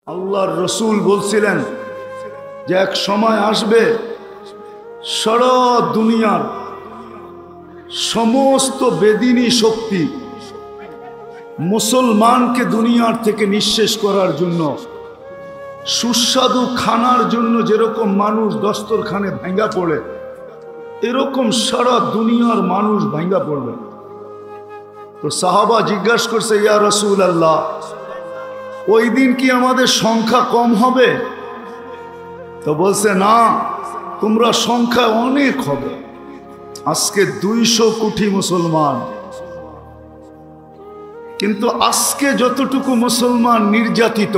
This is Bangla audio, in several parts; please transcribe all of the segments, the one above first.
আল্লাহর রসুল বলছিলেন যে এক সময় আসবে সারা দুনিয়ার সমস্ত বেদিনী শক্তি মুসলমানকে দুনিয়ার থেকে নিঃশেষ করার জন্য, সুস্বাদু খানার জন্য যেরকম মানুষ দস্তরখানে ভাঙ্গা পড়ে, এরকম সারা দুনিয়ার মানুষ ভাঙ্গা পড়বে। তো সাহাবা জিজ্ঞাসা করছে, ইয়া রাসূল আল্লাহ, ওই দিন কি আমাদের সংখ্যা কম হবে? তো বলছে, না, তোমরা সংখ্যা অনেক হবে। আজকে 200 কোটি মুসলমান, কিন্তু আজকে যতটুকু মুসলমান নির্যাতিত,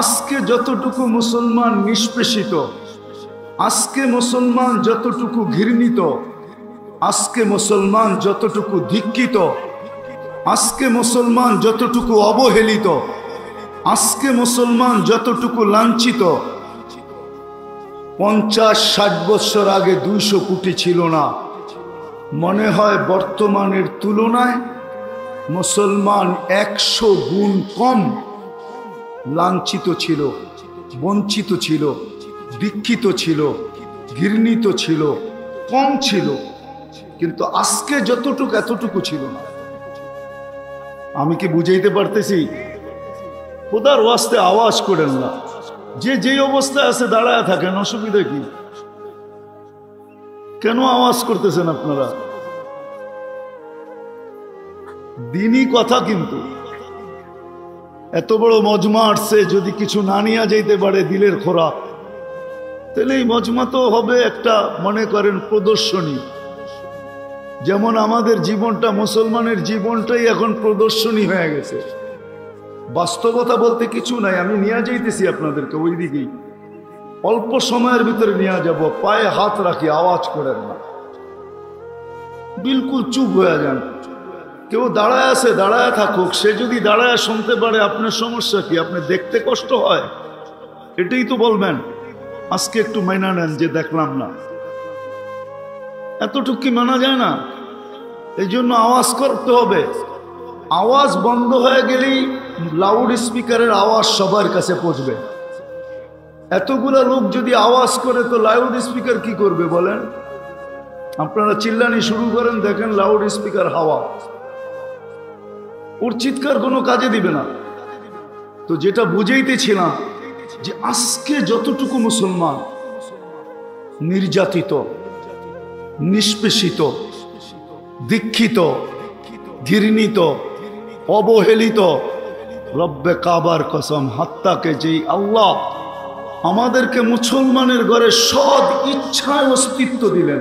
আজকে যতটুকু মুসলমান নিষ্পেষিত, আজকে মুসলমান যতটুকু ঘৃণিত, আজকে মুসলমান যতটুকু ধিক্কিত, আজকে মুসলমান যতটুকু অবহেলিত, আজকে মুসলমান যতটুকু লাঞ্ছিত, 50-60 বছর আগে 200 কোটি ছিল না। মনে হয় বর্তমানের তুলনায় মুসলমান 100 গুণ কম লাঞ্ছিত ছিল, বঞ্চিত ছিল, দীক্ষিত ছিল, ঘৃণিত ছিল, কম ছিল, কিন্তু আজকে যতটুকু এতটুকু ছিল না। আমি কি বুঝাইতে পারতেছি? খোদার ওয়াস্তে আওয়াজ করেন না। যে যেই অবস্থায় আছে দাঁড়ায় থাকেন, অসুবিধা কি? কেন আওয়াজ করতেছেন আপনারা? দিনই কথা, কিন্তু এত বড় মজমা আসছে, যদি কিছু না নিয়ে যাইতে পারে দিলের খোরাক, তাহলে এই মজমা তো হবে একটা, মনে করেন, প্রদর্শনী। যেমন আমাদের জীবনটা, মুসলমানের জীবনটাই এখন প্রদর্শনী হয়ে গেছে। বাস্তবতা বলতে কিছু নাই। আমি নিয়ে যাইতেছি আপনাদেরকে ওই দিকেই, অল্প সময়ের ভিতরে নিয়ে যাব। পায়ে হাত রাখি, আওয়াজ করেন না, বিলকুল চুপ হয়ে যান। কেউ দাঁড়ায় আছে, দাঁড়ায় থাকুক। সে যদি দাঁড়ায় শুনতে পারে, আপনার সমস্যা কি? আপনি দেখতে কষ্ট হয়, এটাই তো বলবেন। আজকে একটু মাইনা নেন যে দেখলাম না, এতটুকু কি মানা যায় না? এই জন্য আওয়াজ করতে হবে। আওয়াজ বন্ধ হয়ে গেলেই লাউড স্পিকারের আওয়াজ সবার কাছে পৌঁছবে। এতগুলা লোক যদি আওয়াজ করে, তো লাউড স্পিকার কি করবে বলেন? আপনারা চিল্লানি শুরু করেন, দেখেন লাউড স্পিকার হাওয়া, ওর চিৎকার কোনো কাজে দিবে না। তো যেটা বুঝাইতেছিলাম, যে আজকে যতটুকু মুসলমান নির্যাতিত, নিষ্পেষিত, দীক্ষিত, ঘৃণিত, অবহেলিত, রব্বে কাবার কসম, হাত্তাকে যেই আল্লাহ আমাদেরকে মুসলমানের ঘরে সৎ ইচ্ছায় অস্তিত্ব দিলেন,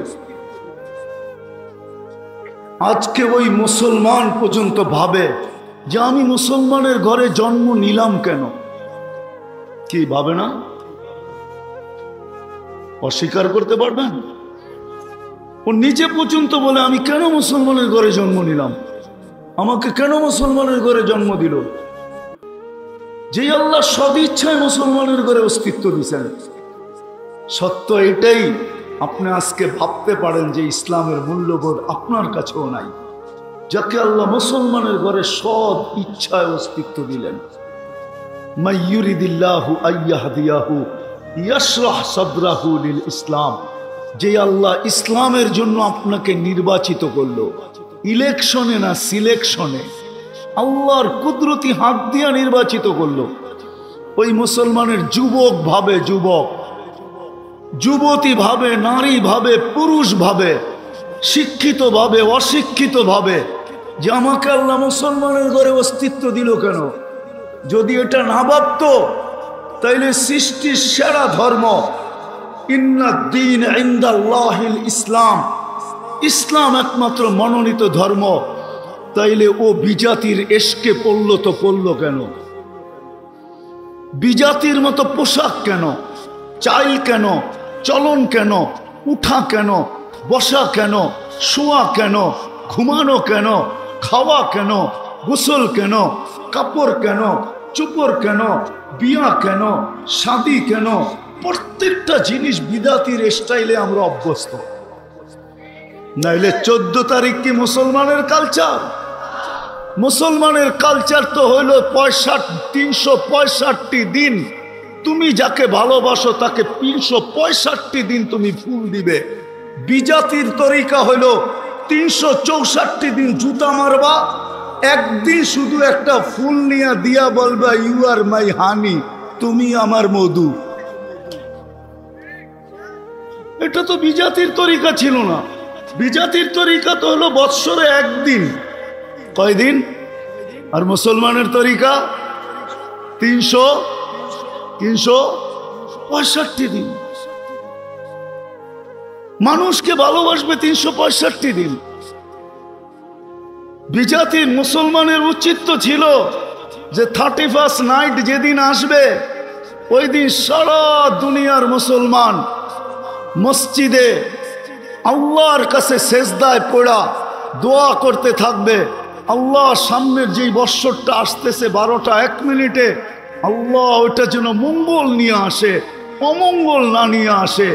আজকে ওই মুসলমান পর্যন্ত ভাবে যে আমি মুসলমানের ঘরে জন্ম নিলাম কেন? কি ভাবে না? অস্বীকার করতে পারবেন? ও নিজে পর্যন্ত বলে, আমি কেন মুসলমানের ঘরে জন্ম নিলাম? আমাকে কেন মুসলমানের ঘরে জন্ম দিল? যে আল্লাহ সদিচ্ছায় মুসলমানের ঘরে অস্তিত্ব দিয়েছেন। সত্য এটাই, আপনি আজকে ভাবতে পারেন যে ইসলামের মূল্যবোধ আপনার কাছেও নাই, যাকে আল্লাহ মুসলমানের ঘরে সৎ ইচ্ছায় অস্তিত্ব দিলেন। মাইয়ুরিদিল্লাহু আইয়াহদিয়াহু ইয়াশরাহ সাদরাহু লিল ইসলাম। যে আল্লাহ ইসলামের জন্য আপনাকে নির্বাচিত করলো, ইলেকশনে না সিলেকশনে, আল্লাহর কুদরতি হাত দিয়া নির্বাচিত করলো। ওই মুসলমানের যুবক ভাবে, যুবক, যুবতী ভাবে, নারী ভাবে, পুরুষ ভাবে, শিক্ষিত ভাবে, অশিক্ষিত ভাবে, যে আমাকে আল্লাহ মুসলমানের ঘরে অস্তিত্ব দিল কেন? যদি এটা না ভাবত, তাইলে সৃষ্টির সেরা ধর্ম, ইন্নাদ-দীন ইনদাল্লাহিল ইসলাম, ইসলাম একমাত্র মনোনীত ধর্ম, তাইলে ও বিজাতির এশকে পড়ল তো পড়ল কেন? বিজাতির মতো পোশাক কেন? চাল কেন? চলন কেন? উঠা কেন? বসা কেন? শোয়া কেন? ঘুমানো কেন? খাওয়া কেন? গোসল কেন? কাপড় কেন? চুপড় কেন? বিয়া কেন? শাদী কেন? প্রত্যেকটা জিনিস বিদাতির স্টাইলে আমরা অভ্যস্ত। নাইলে 14 তারিখ কি মুসলমানের কালচার? মুসলমানের কালচার তো হইল 365 দিন তুমি যাকে ভালোবাসো তাকে 365 দিন তুমি ফুল দিবে। বিজাতির তরিকা হইল 364 দিন জুতা মারবা, একদিন শুধু একটা ফুল নিয়ে দিয়া বলবা ইউ আর মাই হানি, তুমি আমার মধু। এটা তো বিজাতির তরিকা ছিল না। বিজাতির তরিকা তো হলো বৎসরে একদিন। কয়দিন? আর মুসলমানের তরিকা 365 দিন। মানুষকে ভালোবাসবে 365 দিন। বিজাতির মুসলমানের উচিত তো ছিল যে 31st নাইট যেদিন আসবে ওই দিন সারা দুনিয়ার মুসলমান মসজিদে আল্লাহর কাছে সেজদায় পড়া দোয়া করতে থাকবে, আল্লাহ সামনের যেই বৎসরটা আসতেছে 12টা 1 মিনিটে আল্লাহ ওইটা যেন মঙ্গল নিয়ে আসে, অমঙ্গল না নিয়ে আসে।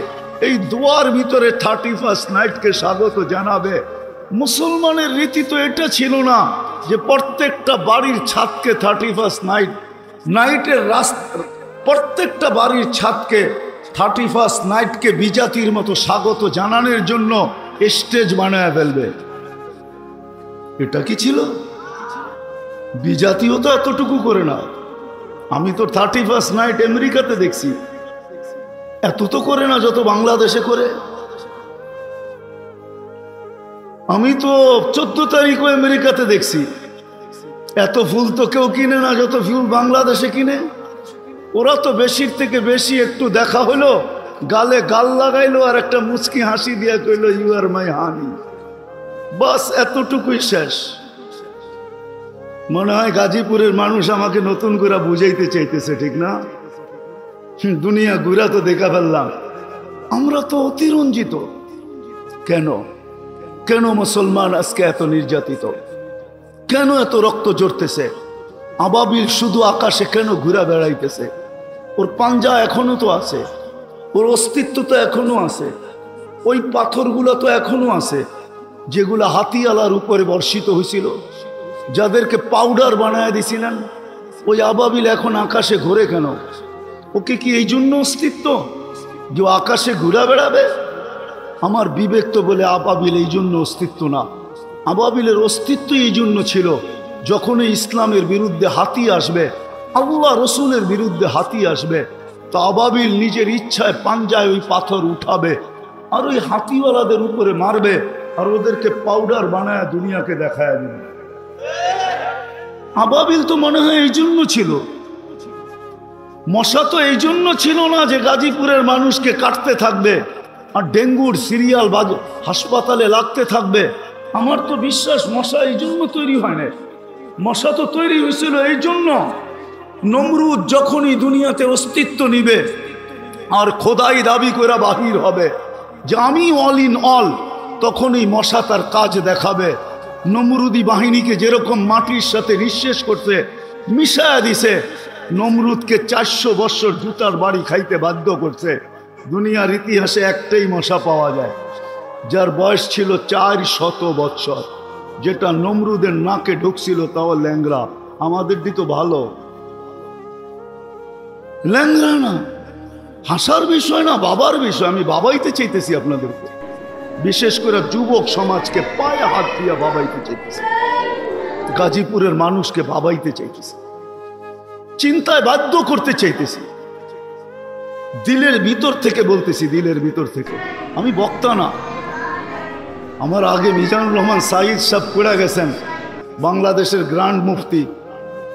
এই দোয়ার ভিতরে 31st নাইটকে স্বাগত জানাবে। মুসলমানের রীতি তো এটা ছিল না যে প্রত্যেকটা বাড়ির ছাদকে 31st নাইটের প্রত্যেকটা বাড়ির ছাদকে 31st নাইটকে বিজাতির মতো স্বাগত জানানোর জন্য স্টেজ বানায় ফেলবে। এটা কি ছিল? বিজাতিও তো এতটুকু করে না। আমি তো 31st নাইট আমেরিকাতে দেখছি, এত তো করে না যত বাংলাদেশে করে। আমি তো 14 তারিখও আমেরিকাতে দেখছি, এত ফুল তো কেউ কিনে না যত ফুল বাংলাদেশে কিনে। ওরা তো বেশির থেকে বেশি একটু দেখা হলো, গালে গাল লাগাইলো আর একটা মুচকি হাসি দিয়া কইল ইউ আর মাই হানি, বাস এতটুকুই শেষ। মনে হয় গাজীপুরের মানুষ আমাকে নতুন করে বুঝাইতে চাইতেছে, ঠিক না? দুনিয়া ঘুরা তো দেখা ফেললাম। আমরা তো অতিরঞ্জিত। কেন কেন মুসলমান আজকে এত নির্যাতিত? কেন এত রক্ত ঝরতেছে? আবাবিল শুধু আকাশে কেন ঘুরা বেড়াইতেছে? ওর পাঞ্জা এখনো তো আছে, ওর অস্তিত্ব তো এখনো আছে, ওই পাথরগুলো তো এখনো আছে যেগুলো হাতিয়ালার উপরে বর্ষিত হয়েছিল, যাদেরকে পাউডার বানায় দিছিলেন। ওই আবাবিল এখন আকাশে ঘোরে কেন? ওকে কি এই জন্য অস্তিত্ব যে আকাশে ঘুরা বেড়াবে? আমার বিবেক তো বলে আবাবিল এই জন্য অস্তিত্ব না। আবাবিলের অস্তিত্ব এই জন্য ছিল যখনই ইসলামের বিরুদ্ধে হাতি আসবে, আল্লাহ রসুলের বিরুদ্ধে হাতি আসবে, তো আবাবিল নিজের ইচ্ছায় পাঞ্জায় ওই পাথর উঠাবে আর ওই হাতিওয়ালাদের উপরে মারবে আর ওদেরকে পাউডার বানায় দুনিয়াকে দেখায় দেবে। আবাবিল তো মনে হয় এই জন্য ছিল। মশা তো এই জন্য ছিল না যে গাজীপুরের মানুষকে কাটতে থাকবে আর ডেঙ্গুর সিরিয়াল হাসপাতালে লাগতে থাকবে। আমার তো বিশ্বাস মশা এই জন্য তৈরি হয় না। মশা তো তৈরি হয়েছিল এই জন্য, নমরুদ যখনই দুনিয়াতে অস্তিত্ব নিবে আর খোদাই দাবি করে বাহির হবে যে আমি অল ইন অল, তখনই মশা তার কাজ দেখাবে। নমরুদি বাহিনীকে যেরকম মাটির সাথে নিঃশেষ করতে মিশায়া দিছে, নমরুদকে 400 বছর জুতার বাড়ি খাইতে বাধ্য করছে। দুনিয়ার ইতিহাসে একটাই মশা পাওয়া যায় যার বয়স ছিল 400 বছর, যেটা নমরুদের নাকে ঢুকছিল, তাও ল্যাংরা। আমাদের দিত ভালো, ল্যাংরা না। হাসার বিষয় না, বাবার বিষয়। আমি বাবাইতে চাইতেছি আপনাদেরকে, বিশেষ করে যুবক সমাজকে পায়ে হাত দিয়া বাবাইতে চাইতেছি, গাজীপুরের মানুষকে বাবাইতে চাইতেছি, চিন্তায় বাধ্য করতে চাইতেছি। দিলের ভিতর থেকে বলতেছি, দিলের ভিতর থেকে। আমি বক্তা না। আমার আগে মিজানুর রহমান সাইদ সাহেব পড়ে গেছেন, বাংলাদেশের গ্র্যান্ড মুফতি।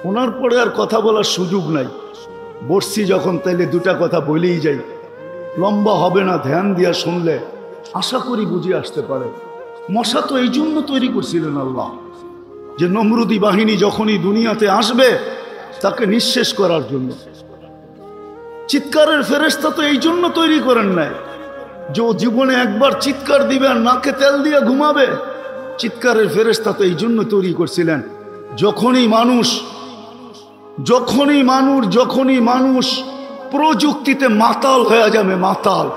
ওনার পরে আর কথা বলার সুযোগ নাই। বসছি যখন, তাইলে দুটা কথা বলেই যাই। লম্বা হবে না, ধ্যান দিয়া শুনলে আশা করি বুঝে আসতে পারে। মশা তো এই জন্য তৈরি করছিলেন আল্লাহ, যে নমরুদি বাহিনী যখনই দুনিয়াতে আসবে তাকে নিঃশেষ করার জন্য। চিৎকারের ফেরেশতা তো এই জন্য তৈরি করেন নাই যে ও জীবনে একবার চিৎকার দিবে আর নাকে তেল দিয়ে ঘুমাবে। চিৎকারের ফেরেশতা তো এই জন্য তৈরি করছিলেন যখনই মানুষ প্রযুক্তিতে মাতাল হয়ে যাবে, মাতাল।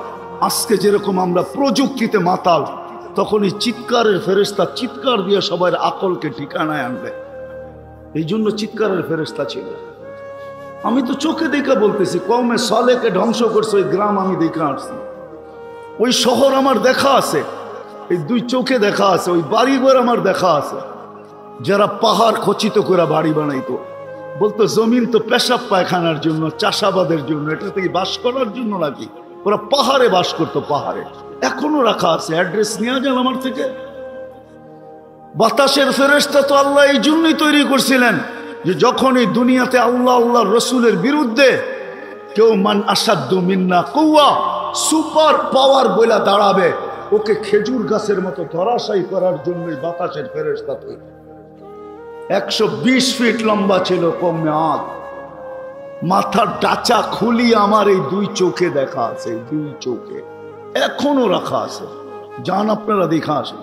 আজকে যেরকম আমরা প্রযুক্তিতে মাতাল, তখনই চিৎকারের ফেরেশতা চিৎকার দিয়ে সবার আকলকে ঠিকানায় আনবে। এই জন্য চিৎকারের ফেরেশতা ছিল। আমি তো চোখে দেখা বলতেছি, কওমে সালেহকে ধ্বংস করছে ওই গ্রাম আমি দেখে আসছি, ওই শহর আমার দেখা আছে, এই দুই চোখে দেখা আছে, ওই বাড়িঘর আমার দেখা আছে। যারা পাহাড় খচিত করে বাড়ি বানাইতো, বলতো জমিন তো পেশাব পায়খানার জন্য, চাষাবাদের জন্য, এটা থেকে বাস করার জন্য নাকি? ওরা পাহাড়ে বাস করতো, পাহাড়ে এখনো রাখা আছে। অ্যাড্রেস নিয়ে যান আমার থেকে। বাতাসের ফেরেশতা তো আল্লাহ এই জন্যই তৈরি করছিলেন যে যখন এই দুনিয়াতে আল্লাহ আল্লাহ রসুলের বিরুদ্ধে কেউ মান আসাদ্দু মিন্না কুওয়া সুপার পাওয়ার বইলা দাঁড়াবে, ওকে খেজুর গাছের মতো ধরাশায়ী করার জন্যই বাতাসের ফেরেশতা তৈরি। 120 ফিট লম্বা ছিল কমে আদ, মাথার ডাচা খুলি আমার এই দুই চোখে দেখা আছে, এই দুই চোখে এখনো রাখা আছে। যান আপনারা দেখা আসেন।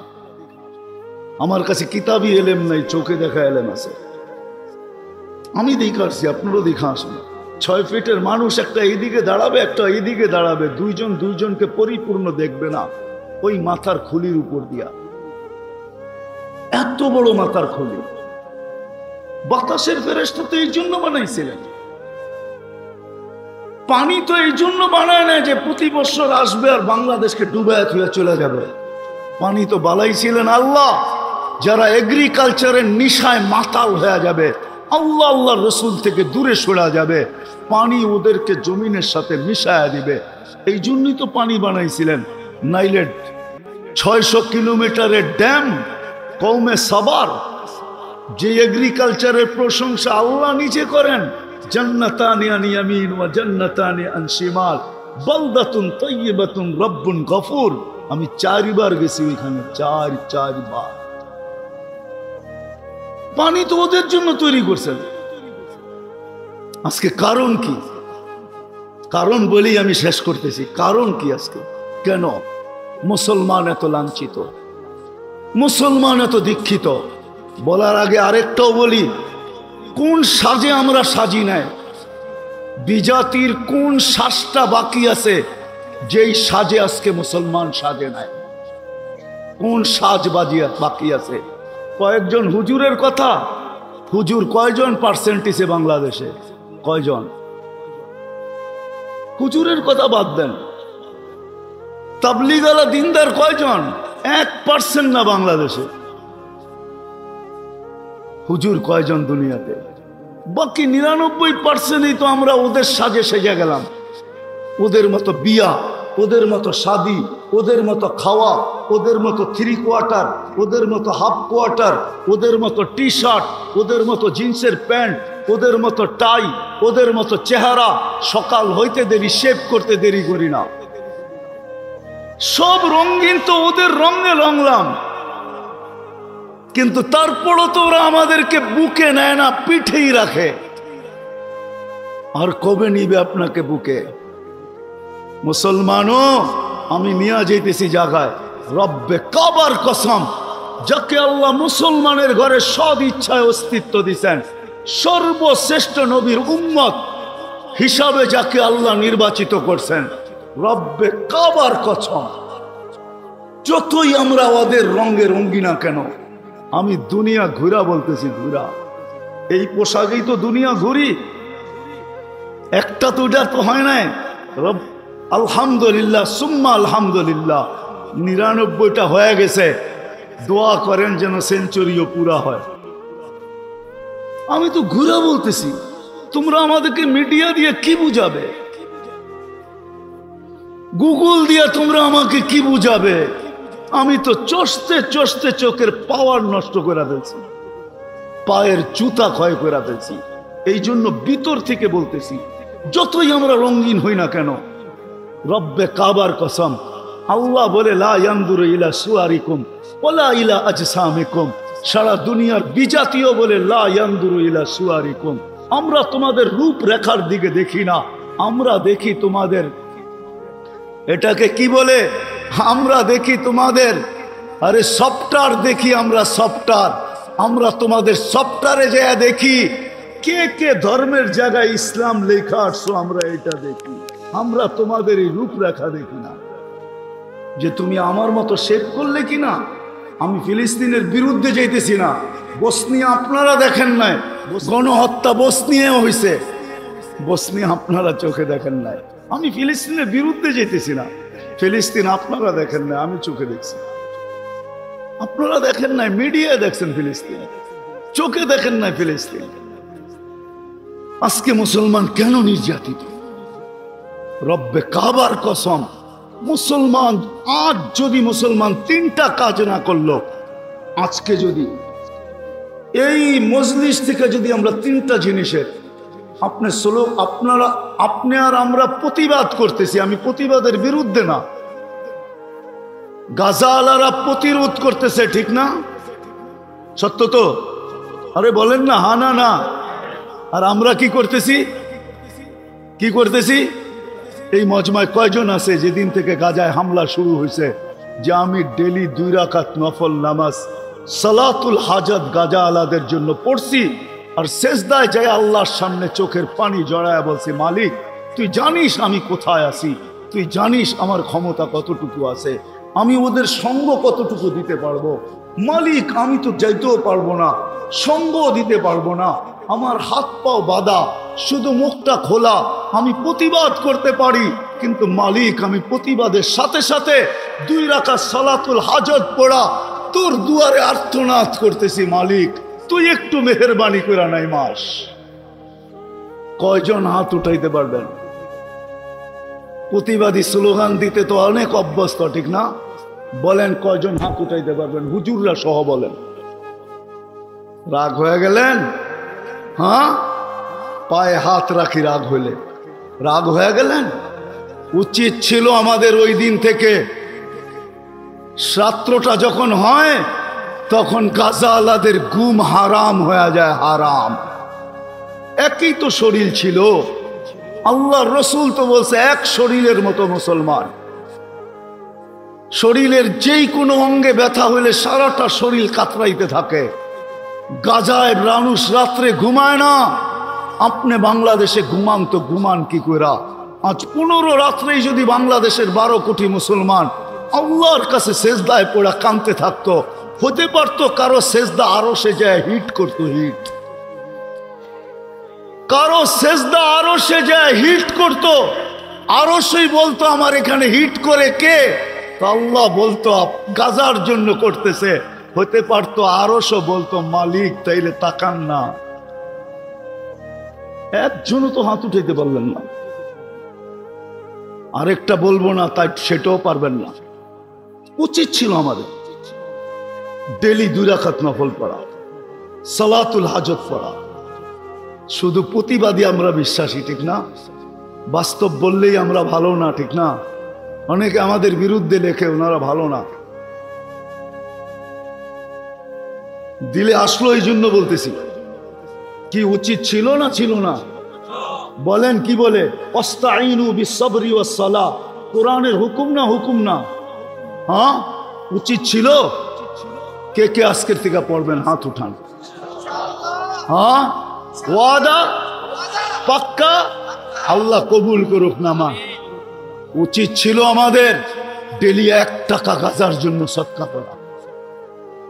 আমার কাছে কিতাবি এলেম নাই, চোখে দেখা এলেম আছে। আমি দেখা আসছি, আপনারও দেখা আসেন। 6 ফিটের মানুষ একটা এইদিকে দাঁড়াবে, একটা এইদিকে দাঁড়াবে, দুইজন দুইজনকে পরিপূর্ণ দেখবে না ওই মাথার খুলির উপর দিয়া। এত বড় মাথার খুলি। বাতাসের ফেরেশতা তো এই জন্য বানাইছিলেন। পানি তো এই জন্য বানায় না যে প্রতি বছর আসবে আর বাংলাদেশকে ডুবায় থুয়ে চলে যাবে। পানি তো বানাইছিলেন আল্লাহ, যারা এগ্রিকালচারের নিশায় মাতাল হয়ে যাবে, আল্লাহ আল্লাহ রসুল থেকে দূরে সরা যাবে, পানি ওদেরকে জমিনের সাথে মিশায়া দিবে। এই জন্যই তো পানি বানাইছিলেন। নাইলে 600 কিলোমিটারের ড্যাম কওমে সাবার, যে এগ্রিকালচারের প্রশংসা আল্লাহ নিজে করেন, জান্নাতানি আন ইয়ামিন ওয়া জান্নাতানি আন শিমাল বালদাতুন তাইয়্যিবাতুন রব্বুন গফুর। আমি 4 বার গেছি ওইখানে, 4 বার। পানি তো ওদের জন্য তৈরি করছেন। আজকে কারণ কি? কারণ বলেই আমি শেষ করতেছি। কারণ কি আজকে? কেন মুসলমান এত লাঞ্ছিত, মুসলমান এত দীক্ষিত? বলার আগে আরেকটাও বলি, কোন সাজে আমরা সাজি নাই? বিজাতির কোন সাজটা বাকি আছে যেই সাজে আজকে মুসলমান সাজে নাই? কোন সাজ বাকি আছে? কয়েকজন হুজুরের কথা। হুজুর কয়জন পার্সেন্টেজে বাংলাদেশে? কয়জন? হুজুরের কথা বাদ দেন, তাবলীগালা দিনদার কয়জন? 1% না বাংলাদেশে। হুজুর কয়জন দুনিয়াতে? বাকি 99%ই তো আমরা ওদের সাজে সেজে গেলাম। ওদের মতো বিয়া, ওদের মতো শাদি, ওদের মতো খাওয়া, ওদের মতো 3 কোয়ার্টার, ওদের মতো হাফ কোয়ার্টার, ওদের মতো টি শার্ট, ওদের মতো জিন্সের প্যান্ট, ওদের মতো টাই, ওদের মতো চেহারা। সকাল হইতে দেরি, শেভ করতে দেরি করি না। সব রঙিন তো ওদের রঙে রঙলাম, কিন্তু তারপরও তো ওরা আমাদেরকে বুকে নেয় না, পিঠেই রাখে। আর কবে নিবে আপনাকে বুকে? মুসলমানও আমি নিয়ে যেতেছি জায়গায়, রব্বে কাবার কসম, যাকে আল্লাহ মুসলমানের ঘরে সদ ইচ্ছায় অস্তিত্ব দিচ্ছেন, সর্বশ্রেষ্ঠ নবীর উম্মত হিসাবে যাকে আল্লাহ নির্বাচিত করছেন, রব্বে কাবার কসম, যতই আমরা ওদের রঙে রঙ্গি না কেন, আমি দুনিয়া ঘুরা বলতেছি, ঘুরা। এই পোশাকেই তো দুনিয়া ঘুরি। একটা তো এটা তো হয় নাই। রব আলহামদুলিল্লাহ সুম্মা আলহামদুলিল্লাহ, 99টা হয়ে গেছে। দোয়া করেন যেন সেঞ্চুরিও পুরা হয়। আমি তো ঘুরা বলতেছি, তোমরা আমাদেরকে মিডিয়া দিয়ে কি বুঝাবে? গুগল দিয়ে তোমরা আমাকে কি বুঝাবে? আমি তো চষতে চষতে চোখের পাওয়ার নষ্ট করে ফেলছি, পায়ের জুতা ক্ষয় করে ফেলছি। এই জন্য ভিতর থেকে বলতেছি, যতই আমরা রঙিন হই না কেন, রব্বে কাবার কসম, আল্লাহ বলে লা ইয়ানজুরু ইলা সুয়ারিকুম ওয়ালা ইলা আজসামিকুম। সারা দুনিয়ার বিজাতীয় বলে লা ইয়ানজুরু ইলা সুয়ারিকুম, আমরা তোমাদের রূপরেখার দিকে দেখি না, আমরা দেখি তোমাদের, এটাকে কি বলে, আমরা দেখি তোমাদের, আরে সফটওয়্যার দেখি আমরা, সফটওয়্যার। আমরা তোমাদের সফটওয়্যারে যা দেখি কে কে ধর্মের জায়গায় ইসলাম লেখা আসছো, আমরা এটা দেখি। আমরা তোমাদের এই রূপরেখা দেখি না, যে তুমি আমার মতো শেভ করলে কিনা, আমি ফিলিস্তিনের বিরুদ্ধে যাইতেছি না। বসনিয়া আপনারা দেখেন নাই, গণহত্যা বসনিয়ায় হয়েছে, বসনিয়া আপনারা চোখে দেখেন নাই। আমি ফিলিস্তিনের বিরুদ্ধে যেতেছি না। ফিলিস্তিন আপনারা দেখেন নাই, আমি চোখে দেখছি। আপনারা দেখেন নাই, মিডিয়ায় দেখছেন ফিলিস্তিন, চোখে দেখেন নাই ফিলিস্তিন। আজকে মুসলমান কেন নির্যাতিত? রব্বে কাবার কসম, মুসলমান আজ যদি মুসলমান 3টা কাজ না করলো, আজকে যদি এই মজলিস থেকে যদি আমরা 3টা জিনিসের আপনি আর আমরা প্রতিবাদ করতেছি, আমি প্রতিবাদের বিরুদ্ধে না, গাজাওয়ালারা প্রতিরোধ করতেছে, ঠিক না? সত্য তো? আরে বলেন না, হা না না। আর আমরা কি করতেছি? কি করতেছি? এই মজমায় কয়জন আছে যেদিন থেকে গাজায় হামলা শুরু হয়েছে যে আমি ডেলি 2 রাকাত নফল নামাজ সালাতুল হাজাত গাজা আলাদের জন্য পড়ছি, আর সেজদায় যায় আল্লাহর সামনে চোখের পানি জড়ায় বলছি, মালিক তুই জানিস আমি কোথায় আছি, তুই জানিস আমার ক্ষমতা কতটুকু আছে, আমি ওদের সঙ্গ কতটুকু দিতে পারবো। মালিক আমি তো যাইতেও পারবো না, সঙ্গ দিতে পারবো না, আমার হাত পাও বাঁধা, শুধু মুখটা খোলা, আমি প্রতিবাদ করতে পারি, কিন্তু মালিক আমি প্রতিবাদের সাথে সাথে 2 রাকাত সালাতুল হাজত পড়া তোর দুয়ারে আর্তনাদ করতেছি, মালিক তুই একটু মেহেরবানি করে নাই মাস। কয়জন হাত উঠাইতে পারবেন? প্রতিবাদী স্লোগান দিতে তো অনেক অভ্যস্ত, ঠিক না? বলেন কয়জন হাত উঠাইতে পারবেন? হুজুররা সহ বলেন। রাগ হয়ে গেলেন? হ্যাঁ, পায়ে হাত রাখি রাগ হইলে। রাগ হয়ে গেলেন? উচিত ছিল আমাদের ওই দিন থেকে, রাত্রটা যখন হয় তখন গাজাওয়ালাদের ঘুম হারাম হয়ে যায়, হারাম। একই তো শরীর ছিল, আল্লাহর রসুল তো বলছে এক শরীরের মতো মুসলমান। শরীরের যেই কোনো অঙ্গে ব্যথা হইলে সারাটা শরীর কাতরাইতে থাকে। গাজায় মানুষ রাত্রে ঘুমায় না, আপনি বাংলাদেশে ঘুমান তো ঘুমান কি কইরা? আজ 15 রাত্রেই যদি বাংলাদেশের 12 কোটি মুসলমান আল্লাহর কাছে সেজদায় পড়া কাঁদতে থাকতো, হতে পারতো কারো সেজদা আরো সে যায় হিট করতো, হিট, কারো সেজদা আরো সে যায় হিট করতো, আরো সেই বলতো আমার এখানে হিট করে কে? আল্লাহ বলতো গাজার জন্য করতেছে। হতে পারতো আরো সে বলতো মালিক তাইলে তাকান না। একজনও তো হাত উঠাইতে পারলেন না। আরেকটা বলবো না তাই সেটাও পারবেন না। উচিত ছিল আমাদের ডেলি 2 রাকাত নফল পড়া, সালাতুল হাজত পড়া। শুধু প্রতিবাদী আমরা বিশ্বাসী, ঠিক না? বাস্তব বললেই আমরা ভালো না, ঠিক না? অনেকে আমাদের বিরুদ্ধে লেখে ওনারা ভালো না। দিলে আসলো এই জন্য বলতেছি। কি উচিত ছিল না ছিল না? বলেন কি বলে? ওয়াস্তাঈনু বিসসবরি ওয়াসসালাহ, কোরআনের হুকুম না, হুকুম না? হ্যাঁ, উচিত ছিল। কে কে আজকের থেকে পড়বেন? হাত উঠান। হ্যাঁ, ওয়াদা পাক্কা? আল্লাহ কবুল করুক নামা। উচিত ছিল আমাদের ডেলি 1 টাকা গাজার জন্য সদকা করা।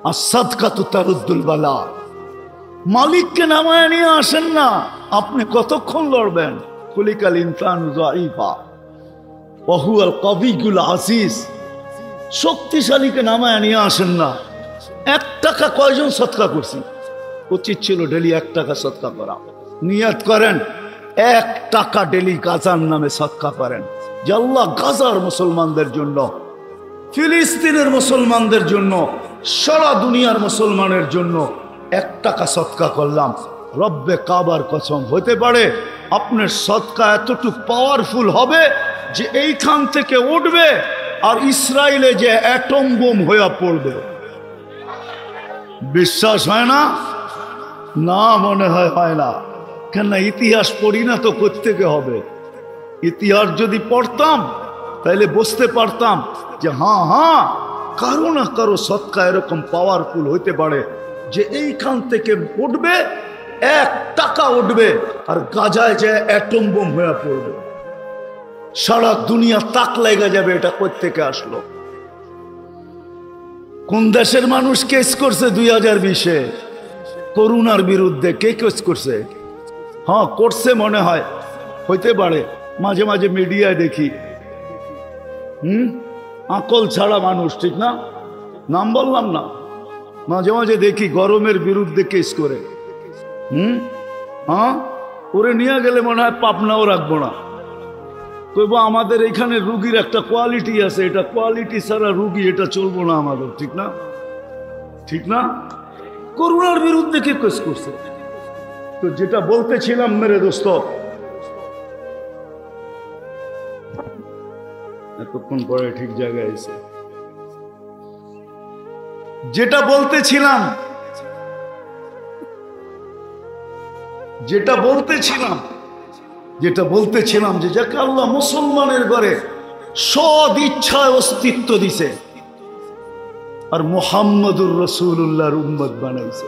আর সদকা তো তারুদ্দুল বালা। মালিককে নামায় নিয়ে আসেন না, আপনি কতক্ষণ লড়বেন? খুলিকাল ইনসানু যায়ীফা ওয়া হুয়াল কাবিয়ুল আজিজ। শক্তিশালীকে নামায় নিয়ে আসেন না। 1 টাকা কয়জন সদকা করছি? উচিত ছিল ডেলি 1 টাকা সদকা করা। নিয়ত করেন 1 টাকা ডেলি গাজার নামে সদকা করেন, যে আল্লাহ গাজার মুসলমানদের জন্য, ফিলিস্তিনের মুসলমানদের জন্য, সারা দুনিয়ার মুসলমানের জন্য 1 টাকা সদকা করলাম। রব্বে কাবার কসম, হতে পারে আপনার সদকা এতটুকু পাওয়ারফুল হবে যে এইখান থেকে উঠবে আর ইসরায়েলে যে অ্যাটম বোম হয়ে পড়বে। বিশ্বাস হয় না? না, মনে হয় না। কেন? ইতিহাস পড়ি না তো কোত্থেকে হবে? ইতিহাস যদি পড়তাম তাহলে বুঝতে পারতাম যে হ্যাঁ, কারো না কারো সদকা এরকম পাওয়ারফুল হইতে পারে যে এইখান থেকে উঠবে, 1 টাকা উঠবে আর গাজায় যে অ্যাটম বোম হয়ে পড়বে। সারা দুনিয়া তাক লেগে যাবে, এটা কোত্থেকে আসলো? কোন দেশের মানুষ কেস করছে 2020-এ করোনার বিরুদ্ধে? কে কেস করছে? হ্যাঁ করছে মনে হয়, হইতে পারে, মাঝে মাঝে মিডিয়ায় দেখি। আকল ছাড়া মানুষ, ঠিক না? নাম বললাম না, মাঝে মাঝে দেখি গরমের বিরুদ্ধে কেস করে। হ্যাঁ, ওরে নিয়ে গেলে মনে হয় পাপনাও রাখবো না, কইবো আমাদের এখানে রুগীর একটা কোয়ালিটি আছে, এটা কোয়ালিটি ছাড়া রুগী, এটা চলবো না আমাদের, ঠিক না? ঠিক না? করোনার বিরুদ্ধে কে কেস করছে? তো যেটা বলতেছিলাম মেরে দোস্ত, এতক্ষণ পরে ঠিক জায়গায় এসে যেটা বলতেছিলাম যে যাকে আল্লাহ মুসলমানের ঘরে সদ ইচ্ছায় অস্তিত্ব দিছে আর মুহাম্মদুর রাসূলুল্লাহর উম্মত বানাইছে,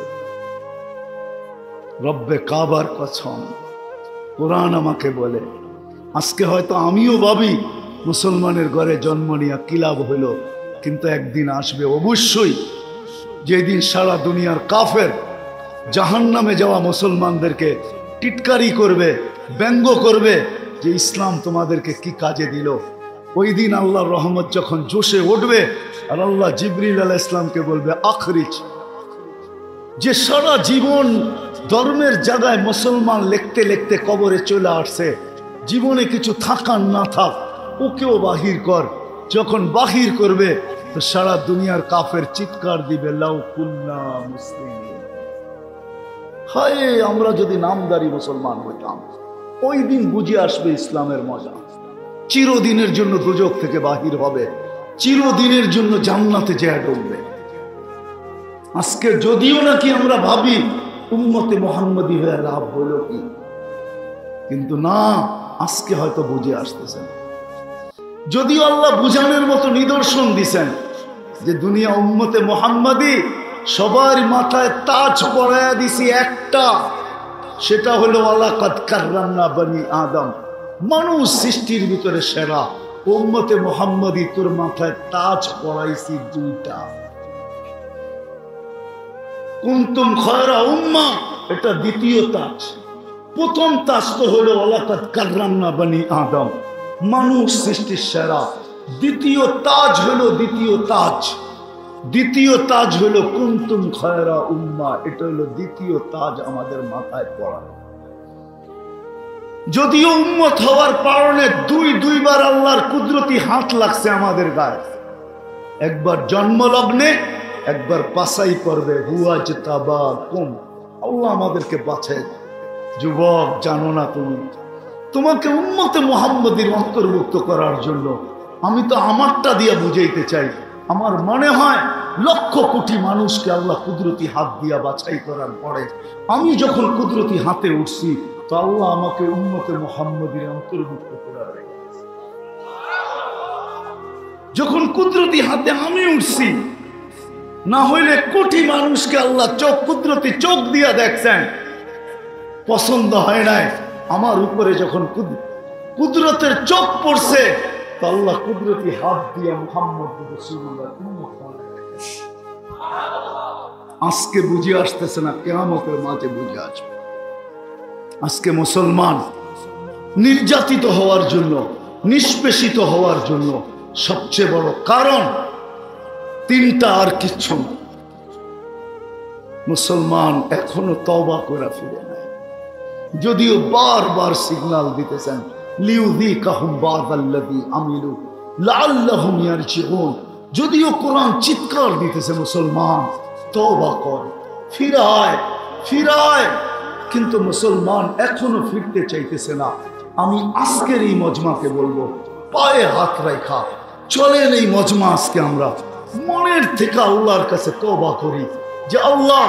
রব্বে কাবার কসম, কোরআন আমাকে বলে। আজকে হয়তো আমিও ভাবি মুসলমানের ঘরে জন্ম নিয়ে কি লাভ হইল, কিন্তু একদিন আসবে অবশ্যই যেদিন সারা দুনিয়ার কাফের জাহান্নামে যাওয়া মুসলমানদেরকে টিটকারি করবে, ব্যঙ্গ করবে যে ইসলাম তোমাদেরকে কি কাজে দিল। ওই দিন আল্লাহর রহমত যখন জোশে উঠবে আর আল্লাহ জিবরিল আলাইহিস সালামকে বলবে আখরিজ, যে সারা জীবন ধর্মের জায়গায় মুসলমান লিখতে লিখতে কবরে চলে আসছে, জীবনে কিছু থাকার না থাক ওকেও বাহির কর। যখন বাহির করবে তো সারা দুনিয়ার কাফের চিৎকার দিবে লাউ কুন্না মুসলিমিন, হায় আমরা যদি নামদারি মুসলমান হইতাম। ওই দিন বুঝে আসবে ইসলামের মজা, চিরদিনের জন্য দুজক থেকে বাহির হবে, চিরদিনের জন্য জান্নাতে যেয়ে ঢুকবে। আজকে যদিও নাকি আমরা ভাবি উম্মতে মুহাম্মদী হয়ে লাভ হইল কি, কিন্তু না, আজকে হয়তো বুঝে আসতেছেন। যদিও আল্লাহ বুঝানোর মতো নিদর্শন দিছেন যে দুনিয়া উম্মতে মুহাম্মদী, সবার মাথায় তাজ পরায়া দিছি একটা, সেটা হলো ওয়ালাকাদ কাররামনা বনি আদম, মানুষ সৃষ্টির ভিতরে সেরা। উম্মতে মুহাম্মদী তোর মাথায় তাজ পরাইছি দুইটা, কুনতুম খায়রা উম্মাহ, এটা দ্বিতীয় তাজ। প্রথম তাজ তো হলো ওয়ালাকাদ কাররামনা বনি আদম, মানুষ সৃষ্টির সেরা। দ্বিতীয় তাজ হলো কুনতুম খায়রা উম্মাহ, এটা হলো দ্বিতীয় তাজ আমাদের মাথায় পড়ানো। যদিও উম্মত হওয়ার কারণে দুইবার আল্লাহর কুদরতি হাত লাগছে আমাদের গায়ে, একবার জন্মলগ্নে, একবার বাছাই করবে হুয়াজতাবাকুম, আল্লাহ আমাদেরকে বাছাই। যুবক জানো না তোমাকে উম্মতে মুহাম্মদীর অন্তর্ভুক্ত করার জন্য আমি তো আমারটা দিয়ে বুঝাইতে চাই। আমার মনে হয় লক্ষ কোটি মানুষকে আল্লাহ কুদরতি হাত দিয়া বাছাই করার পরে আমি যখন কুদরতি হাতে উঠছি তো আল্লাহ আমাকে উম্মতে মুহাম্মদীর অন্তর্ভুক্ত করার, যখন কুদরতি হাতে আমি উঠছি, না হইলে কোটি মানুষকে আল্লাহ কুদরতি চোখ দিয়া দেখছেন, পছন্দ হয় নাই। আমার উপরে যখন কুদরতের চোখ পড়ছে তো আল্লাহ কুদরতি হাত দিয়ে মুহাম্মদ রাসূলুল্লাহ আজকে বুঝে আসতেছে না, কিয়ামতের মাঝে বুঝে আসবে। আজকে মুসলমান নির্যাতিত হওয়ার জন্য, নিষ্পেষিত হওয়ার জন্য সবচেয়ে বড় কারণ তিনটা, আর কিচ্ছু না। মুসলমান এখনো তওবা করে ফিরে নাই, যদিও বারবার সিগন্যাল দিতেছেন লিউযীকাহুম বাযাল্লাযী আমিলু লাআল্লাহুম ইয়ারজিউন, যদিও কোরআন চিৎকার দিতেছে মুসলমান তওবা কর, ফিরায়, কিন্তু মুসলমান এখনো ফিরতে চাইতেছে না। আমি আজকের এই মজমাকে বলবো, পায়ে হাত রাখা চলেন এই মজমা আজকে আমরা মনের থেকে আল্লাহর কাছে তওবা করি যে আল্লাহ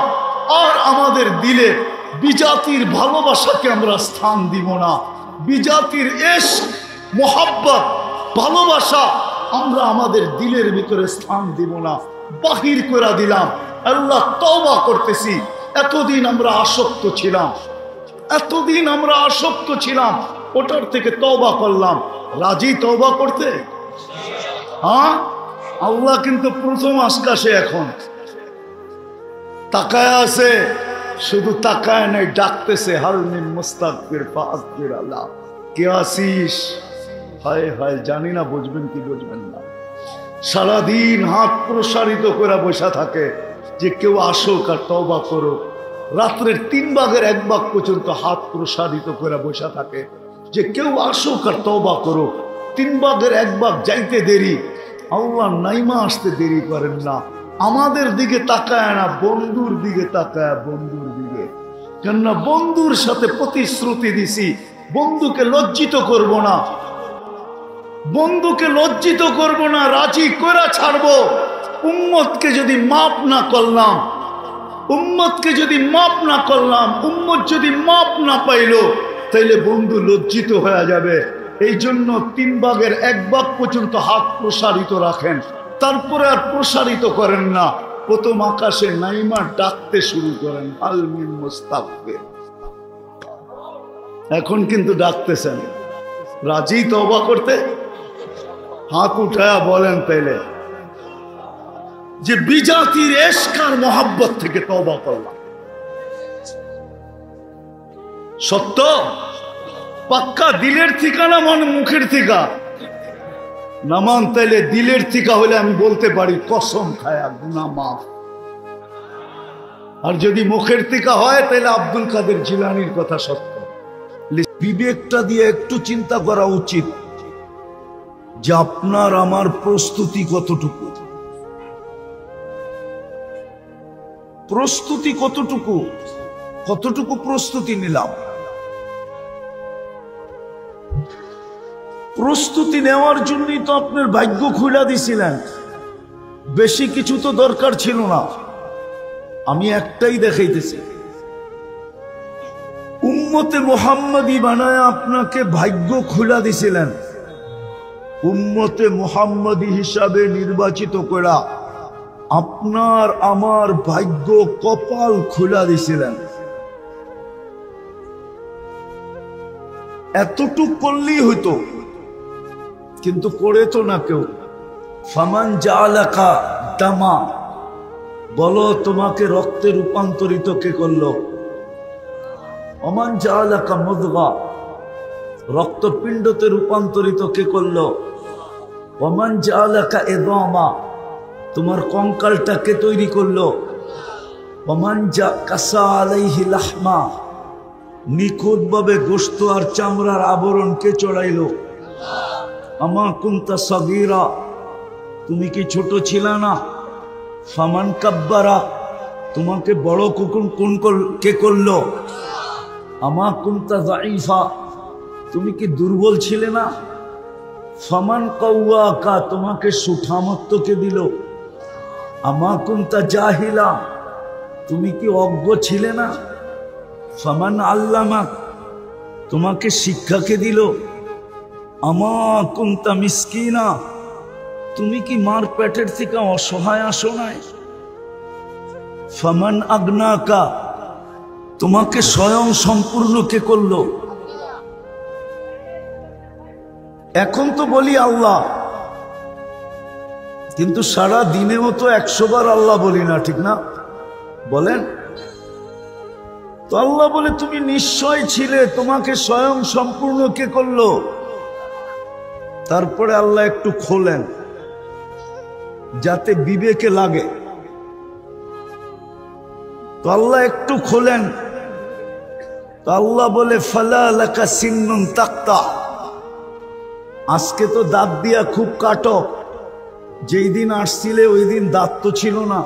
আর আমাদের দিলে বিজাতির ভালোবাসাকে আমরা স্থান দিব না, বিজাতির ইশক মোহাব্বত ভালোবাসা আমরা আমাদের দিলের ভিতরে স্থান দিব না, বাহির করে দিলাম। আল্লাহ তওবা করতেছি, এতদিন আমরা আসক্ত ছিলাম, ওটার থেকে তওবা করলাম। রাজি তওবা করতে? হ্যাঁ, আল্লাহ কিন্তু প্রথম আকাশে এখন তাকায় আছে, শুধু তাকায় নাই, ডাকতেছে হাল মিন মুস্তাগফির ফাগফির আল্লাহ, কে আসিস? হায় হায়, জানি না বুঝবেন কি বুঝবেন না। সারাদিন হাত প্রসারিত করে বসা থাকে যে কেউ আসুক আর তওবা করো। রাত্রের 3 ভাগের 1 ভাগ পর্যন্ত হাত প্রসারিত করে বসা থাকে যে কেউ আসুক আর তওবা করো। 3 ভাগের 1 ভাগ যাইতে দেরি, আল্লাহ নাইমা আসতে দেরি করেন না। আমাদের দিকে তাকায় না, বন্ধুর দিকে তাকায়, বন্ধুর দিকে। কেননা বন্ধুর সাথে প্রতিশ্রুতি দিছি বন্ধুকে লজ্জিত করব না, বন্ধুকে লজ্জিত করব না, রাজি করে ছাড়বো। উম্মতকে যদি মাপ না করলাম, উম্মতকে যদি মাপ না করলাম, উম্মত যদি মাপ না পাইলো, তাইলে বন্ধু লজ্জিত হয়ে যাবে। এই জন্য 3 ভাগের 1 ভাগ পর্যন্ত হাত প্রসারিত রাখেন, তারপরে আর প্রসারিত করেন না। প্রথম আকাশে নাইমা ডাকতে শুরু করেন হাল মিন মুস্তাগফির। এখন কিন্তু ডাকতেছেন, রাজি তওবা করতে? হাত উঠায়া বলেন তাইলে যে বিজাতির ইশক আর মোহাব্বত থেকে তওবা করলাম। সত্য পাক্কা দিলের ঠিকানা, মান মুখের ঠিকা না? মান তাইলে দিলের ঠিকা হলে আমি বলতে পারি কসম খায়া গুনাহ মাফ। আর যদি মুখের ঠিকা হয় তাহলে আব্দুল কাদের জিলানীর কথা সত্য। বিবেকটা দিয়ে একটু চিন্তা করা উচিত যে আপনার আমার প্রস্তুতি কতটুকু, প্রস্তুতি কতটুকু, কতটুকু প্রস্তুতি নিলাম। প্রস্তুতি নেওয়ার জন্যই তো আপনার ভাগ্য খুলে দিছিলেন, বেশি কিছু তো দরকার ছিল না। আমি একটাই দেখাইতেছি, উম্মতে মুহাম্মাদি বানায় আপনাকে ভাগ্য খুলে দিছিলেন, উম্মতে মুহাম্মাদি হিসাবে নির্বাচিত করা আপনার আমার ভাগ্য কপাল খুলে দিছিলেন। এতটুক করলেই হইতো, কিন্তু করে তো না কেউ। ফামান জাআলাকা দামা, বলো তোমাকে রক্তে রূপান্তরিত কে করলো? ওমান জাআলাকা মুদগা, রক্তপিণ্ডতে রূপান্তরিত কে করলো? ওমান জাআলাকা ইযামা, তোমার কঙ্কালটাকে তৈরি করলো? ওমান জা কাসা আলাইহি লাহমা, নিখুঁতভাবে গোশত আর চামড়ার আবরণ কে চড়াইলো? আমা কুনতা সাগীরা, তুমি কি ছোট ছিল না? ফামান কাব্বারা, তোমাকে বড় কোন কে করলো? আমা কুনতা যায়ীফা, তুমি কি দুর্বল ছিলে না? ফামান কাওয়াকা, তোমাকে সুঠামত্ব কে দিল? আমা কুনতা জাহিলা, তুমি কি অজ্ঞ ছিলে না? ফামান আল্লামাক, তোমাকে শিক্ষাকে দিল? আমা কুনতা মিসকিনা, তুমি কি মার পেটের থেকে অসহায় আসো নাই? ফামান আগনাকা, তোমাকে স্বয়ং সম্পূর্ণ কে করলো? এখন তো বলি আল্লাহ, কিন্তু সারা দিনেও তো 100 বার আল্লাহ বলি না, ঠিক না? বলেন তো। আল্লাহ বলে তুমি নিশ্চয় ছিলে, তোমাকে স্বয়ং সম্পূর্ণ কে করলো? তারপরে আল্লাহ একটু খোলেন যাতে বিবেকে লাগে, তো আল্লাহ একটু খোলেন। তো আল্লাহ বলে ফালা লাকা সিন্নুন তাক্তা, আজকে তো দাঁত দিয়া খুব কাটো, যেই দিন আসছিলে ওই দিন দাঁত তো ছিল না।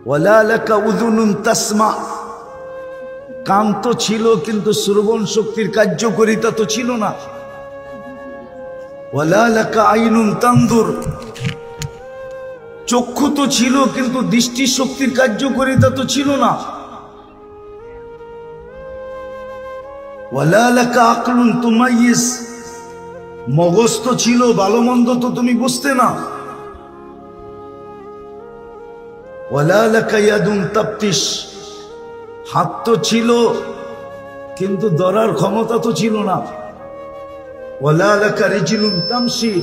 ওয়ালা লাকা উযুনুন তাসমা, কান তো ছিল কিন্তু শ্রবণ শক্তির কার্যকারিতা তো ছিল না। ওয়ালা লাকা আইনুন তানদুর, চক্ষু তো ছিল কিন্তু দৃষ্টি শক্তির কার্যকারিতা তো ছিল না। ওয়ালা লাকা আকলুন তুমাইয়িজ, মগজ তো ছিল, ভালো মন্দ তো তুমি বুঝতে না। ওয়ালা লাকা ইয়াদুন তাবতিশ, হাত তো ছিল কিন্তু ধরার ক্ষমতা তো ছিল না। ওয়ালা লাকা রিজলুন তামশি,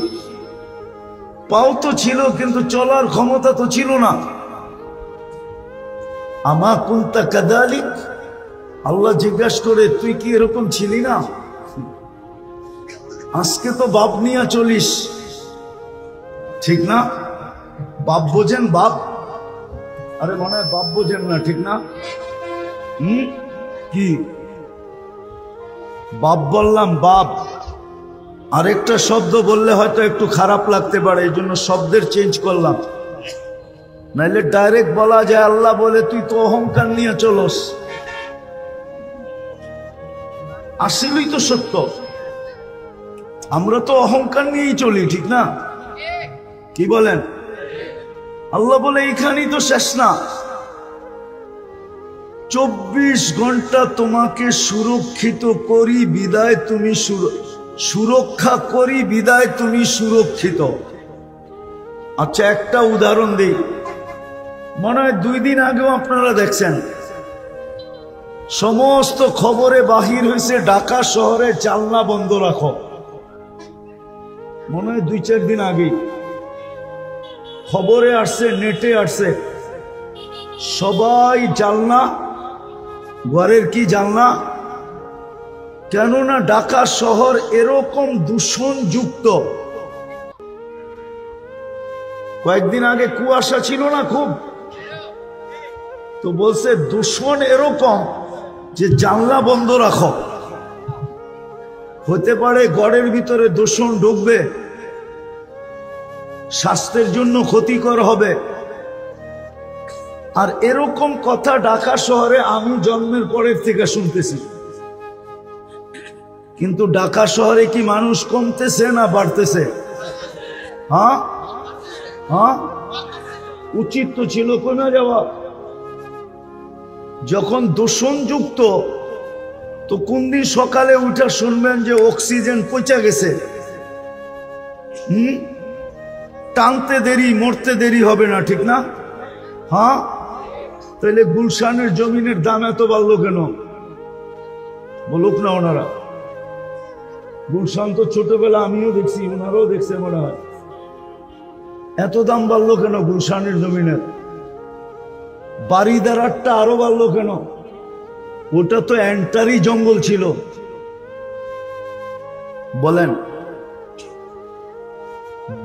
পাও তো ছিল কিন্তু চলার ক্ষমতা তো ছিল না। আমা কুনতা কাযালিক, আল্লাহ জিজ্ঞাসা করে তুই কি এরকম ছিলি না? আজকে তো বাপ নিয়ে চলিস, ঠিক না? বাপ বোঝেন? বাপ, আরে মনে হয় বাপ বোঝেন না, ঠিক না? কি বাপ বললাম? বাপ আরেকটা শব্দ বললে হয়তো একটু খারাপ লাগতে পারে, এই জন্য শব্দের চেঞ্জ করলাম। নাইলে ডাইরেক্ট বলা যায় আল্লাহ বলে তুই তো অহংকার নিয়ে চলস। আসলেই তো সত্য, আমরা তো অহংকার নিয়েই চলি, ঠিক না? কি বলেন? আল্লাহ বলে এইখানেই তো শেষ না, 24 ঘন্টা তোমাকে সুরক্ষিত করি বিদায় তুমি সুরক্ষা করি বিদায় তুমি সুরক্ষিত। আচ্ছা একটা উদাহরণ দিই, মনে হয় 2 দিন আগেও আপনারা দেখছেন সমস্ত খবরে বাহির হয়েছে ঢাকা শহরে জানলা বন্ধ রাখো। মনে হয় 2-4 দিন আগে খবরে আসছে, নেটে আসছে, সবাই জানলা, ঘরের কি জানলা, কেননা ঢাকা শহর এরকম দূষণযুক্ত। কয়েকদিন আগে কুয়াশা ছিল না খুব, তো বলছে দূষণ এরকম যে জানলা বন্ধ রাখো। হতে পারে ঘরের ভিতরে দূষণ ঢুকবে, স্বাস্থ্যের জন্য ক্ষতিকর হবে। আর এরকম কথা ঢাকা শহরে আমি জন্মের পরের থেকে শুনতেছি। কিন্তু ঢাকা শহরে কি মানুষ কমতেছে না বাড়তেছে? হ্যাঁ হ্যাঁ, উচিত তো ছিল কমে যাওয়া। যখন দূষণযুক্ত, তো কোন দিন সকালে উঠে শুনবেন যে অক্সিজেন পচে গেছে। টানতে দেরি, মরতে দেরি হবে না, ঠিক না? হ্যাঁ, তাহলে গুলশানের জমিনের দাম এত বাড়লো কেন? বলুক না ওনারা। গুলশান তো ছোটবেলা আমিও দেখছি, ওনারাও দেখছে মনে হয়। এত দাম বাড়লো কেন গুলশানের জমিনের? বাড়িদারারটা আরো বাড়লো কেন? ওটা তো এন্টারি জঙ্গল ছিল। বলেন,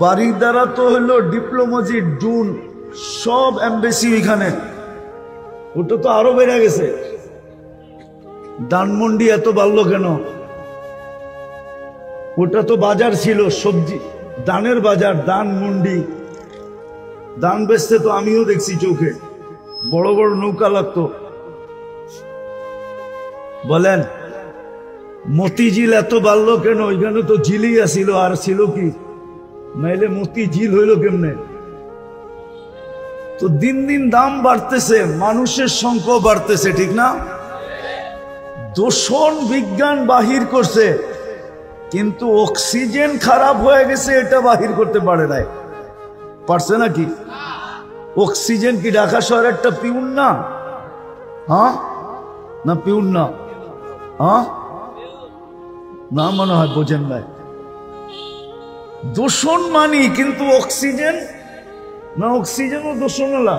বাড়িদারা তো হলো ডিপ্লোমাজি, ডুন, সব এমবেসি এখানে। ওটা তো আরো বেড়ে গেছে। ধানমন্ডি এত বাড়লো কেন? ওটা তো বাজার ছিল, সবজি দানের বাজার, ধানমন্ডি। ধান বেচতে তো আমিও দেখছি চোখে, বড় বড় নৌকা লাগতো। বলেন, মতিঝিল এত বাড়লো কেন? ওইখানে তো ঝিলই আসিল, আর ছিল কি? নাইলে মতিঝিল হইল কেমনে? তো দিন দিন দাম বাড়তেছে, মানুষের সংখ্যা বাড়তেছে, ঠিক না? দূষণ বিজ্ঞান বাহির করছে, কিন্তু অক্সিজেন খারাপ হয়ে গেছে এটা বাহির করতে পারে নাই। পারছে নাকি? অক্সিজেন কি ঢাকা শহরের একটা পিউন না? হ্যাঁ না, পিউন না? হ্যাঁ না, মনে হয় বোঝেন নাই। দূষণ মানি, কিন্তু অক্সিজেন না, অক্সিজেনও দূষণ হলা।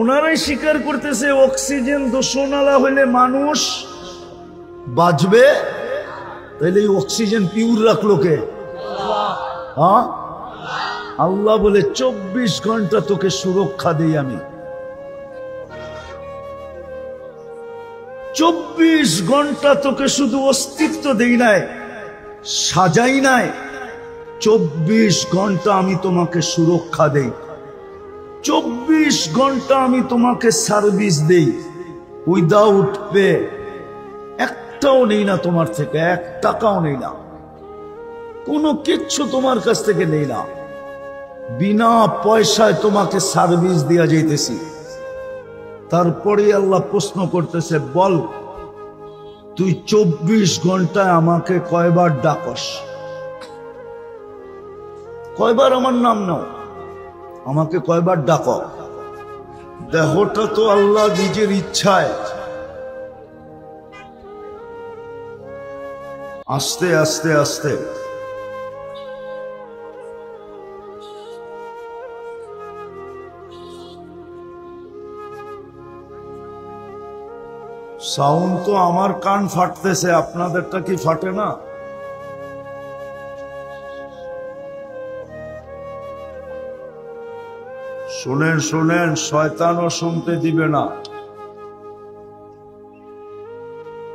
ওনারাই স্বীকার করতেছে অক্সিজেন দূষণালা হইলে মানুষ বাঁচবে। তাইলে এই অক্সিজেন পিউর রাখলো কে? হ্যাঁ, আল্লাহ বলে 24 ঘন্টা তোকে সুরক্ষা দেই আমি। 24 ঘন্টা তোকে শুধু অস্তিত্ব দেই নাই, সাজাই নাই, 24 ঘন্টা আমি তোমাকে সুরক্ষা দেই, 24 ঘন্টা আমি তোমাকে সার্ভিস দেই। উইদাউট পে, একটাও নেই না তোমার থেকে, 1 টাকাও নেই না, কোনো কিচ্ছু তোমার কাছ থেকে নেই না, বিনা পয়সায় তোমাকে সার্ভিস দেয়া যাইতেছি। তারপরে আল্লাহ প্রশ্ন করতেছে, বল তুই 24 ঘন্টায় আমাকে কয়বার ডাকস? কয়বার আমার নাম নাও? আমাকে কয়বার ডাক? দেহটা তো আল্লাহ নিজের ইচ্ছায় আস্তে আস্তে আস্তে সাউন্ড তো আমার কান ফাটতেছে, আপনাদেরটা কি ফাটে না? শুনেন শুনেন, শয়তানও শুনতে দিবে না।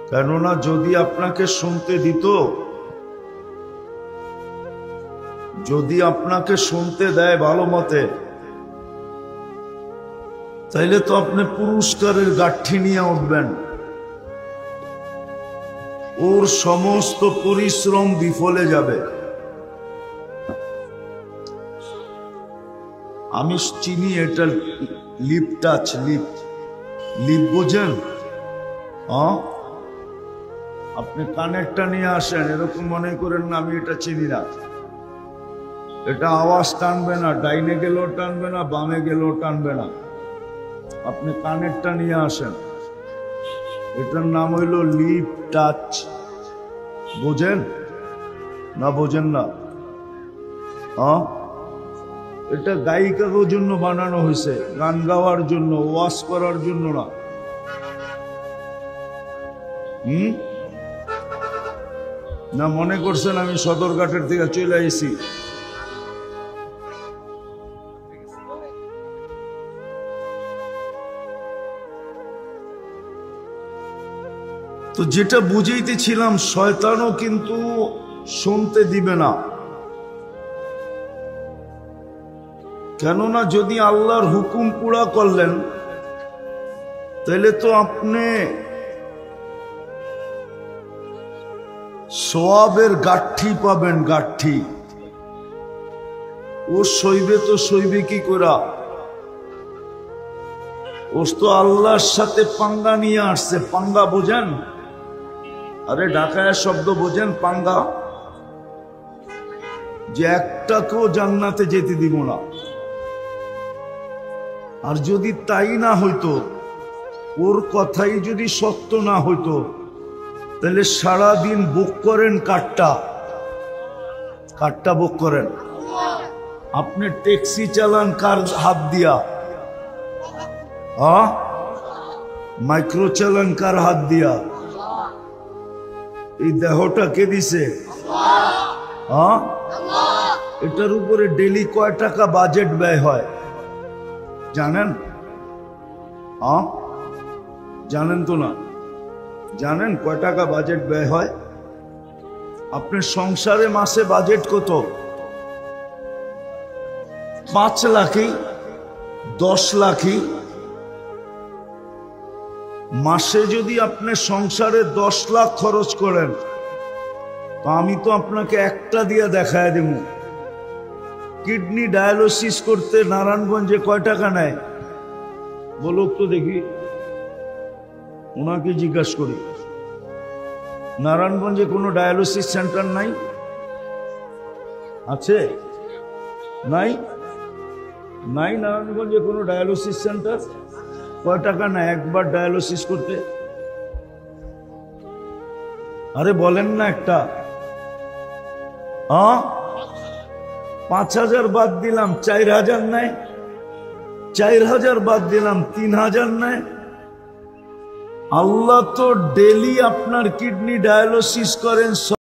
কেননা যদি আপনাকে শুনতে দিত, যদি আপনাকে শুনতে দেয় ভালো মতে, তাইলে তো আপনি পুরস্কারের গাঠি নিয়ে উঠবেন, ওর সমস্ত পরিশ্রম বিফলে যাবে। আমি চিনি এটা লিপ টাচ, লিপ লিপ বোঝেন? আপনি কানেরটা নিয়ে আসেন, এরকম মনে করেন না আমি এটা চিনি না। এটা আওয়াজ টানবে না, ডাইনে গেলেও টানবে না, বামে গেলেও টানবে না। আপনি কানেরটা নিয়ে আসেন, এটার নাম হইল লিপ টাচ। বোঝেন না? বোঝেন না? এটা গায়িকার জন্য বানানো হয়েছে, গান গাওয়ার জন্য, ওয়াজ করার জন্য না। না মনে করছেন আমি সদরঘাটের থেকে চলে আইছি? তো যেটা বুঝাইতেছিলাম, শয়তানও কিন্তু শুনতে দিবে না। কেননা যদি আল্লাহর হুকুম পুরা করলেন, তাহলে তো আপনি সওয়াবের গাঠি পাবেন, গাঠি। ও সইবে তো সইবে কি করা? ও তো আল্লাহর সাথে পাঙ্গা নিয়ে আসছে। পাঙ্গা বোঝেন? আরে ঢাকায় শব্দ বোঝেন? পাঙ্গা, যে একটাকেও জান্নাতে যেতে দিব না। আর যদি তাই না হইতো, ওর কথাই যদি সত্য না হইতো, তাহলে সারাদিন বুক করেন কাঠটা, কাঠটা বুক করেন। আপনি ট্যাক্সি চালান কার হাত দিয়া? মাইক্রো চালান কার হাত দিয়া? এই দেহটা কে দিছে? এটার উপরে ডেলি কয় টাকা বাজেট ব্যয় হয় জানেন? জানেন তো না? জানেন কয় টাকা বাজেট ব্যয় হয়? আপনার সংসারে মাসে বাজেট কত? 5 লাখই, 10 লাখই। মাসে যদি আপনি সংসারে 10 লাখ খরচ করেন, তো আমি তো আপনাকে একটা দিয়ে দেখায় দেব। কিডনি ডায়ালিসিস করতে নারায়ণগঞ্জে কয় টাকা নেয় বলুক তো দেখি, ওনাকে জিজ্ঞাসা করি। নারায়ণগঞ্জে কোনো ডায়ালিসিস সেন্টার নাই? আছে? নাই? নাই নারায়ণগঞ্জে কোনো ডায়ালিসিস সেন্টার? কয় টাকা নেয় একবার ডায়ালিসিস করতে? আরে বলেন না একটা। 5,000 বাদ দিলাম 4,000 নেয়, 4,000 বাদ দিলাম 3,000 নেয়। আল্লাহ তো ডেলি আপনার কিডনি ডায়ালিসিস করেন।